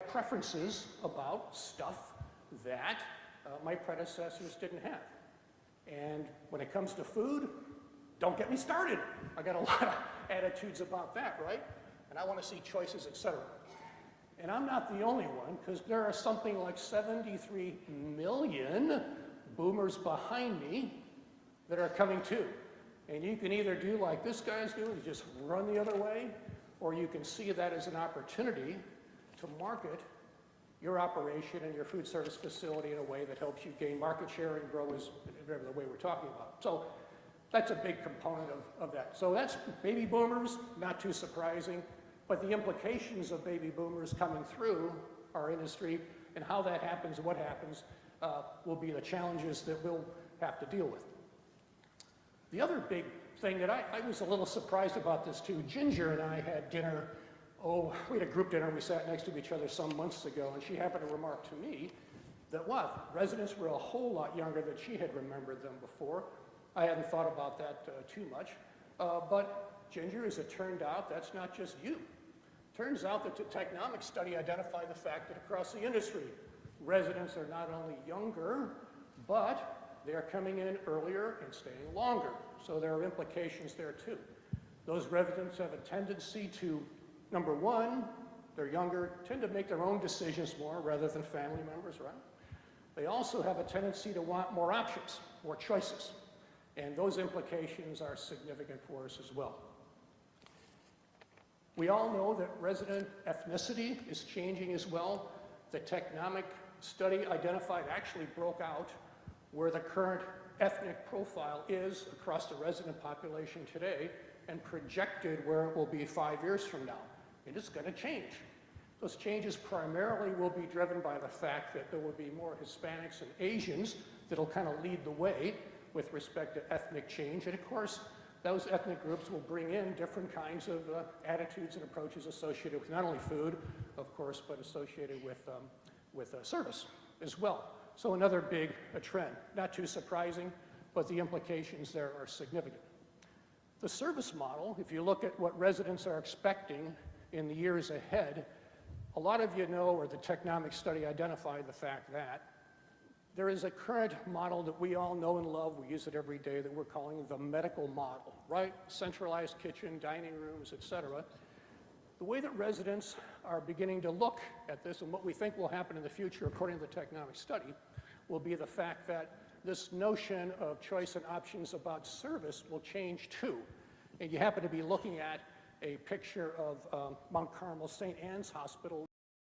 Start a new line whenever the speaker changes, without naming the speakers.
preferences about stuff that my predecessors didn't have. And when it comes to food, don't get me started. I got a lot of attitudes about that, right? And I want to see choices, etc. And I'm not the only one, because there are something like 73 million boomers behind me that are coming too. And you can either do like this guy's doing, and just run the other way, or you can see that as an opportunity to market your operation and your food service facility in a way that helps you gain market share and grow as whatever the way we're talking about. So that's a big component of that. So that's baby boomers, not too surprising, but the implications of baby boomers coming through our industry and how that happens and what happens will be the challenges that we'll have to deal with. The other big thing that I was a little surprised about this too, Ginger and I had dinner, we had a group dinner and we sat next to each other some months ago, and she happened to remark to me that residents were a whole lot younger than she had remembered them before. I hadn't thought about that too much, but Ginger, as it turned out, that's not just you. Turns out that the Technomics study identified the fact that across the industry, residents are not only younger, but they are coming in earlier and staying longer. So there are implications there too. Those residents have a tendency to, number one, they're younger, tend to make their own decisions more rather than family members, right? They also have a tendency to want more options, more choices. And those implications are significant for us as well. We all know that resident ethnicity is changing as well. The Technomic study actually broke out where the current ethnic profile is across the resident population today and projected where it will be 5 years from now. It is going to change. Those changes primarily will be driven by the fact that there will be more Hispanics and Asians that'll kind of lead the way with respect to ethnic change. And of course, those ethnic groups will bring in different kinds of attitudes and approaches associated with not only food, of course, but associated with service as well. So another big trend, not too surprising, but the implications there are significant. The service model, if you look at what residents are expecting in the years ahead, a lot of you know, or the Technomic study identified the fact that there is a current model that we all know and love, we use it every day, that we're calling the medical model, right? Centralized kitchen, dining rooms, etc. The way that residents are beginning to look at this and what we think will happen in the future, according to the Technomic study, will be the fact that this notion of choice and options about service will change too. And you happen to be looking at a picture of Mount Carmel St. Anne's Hospital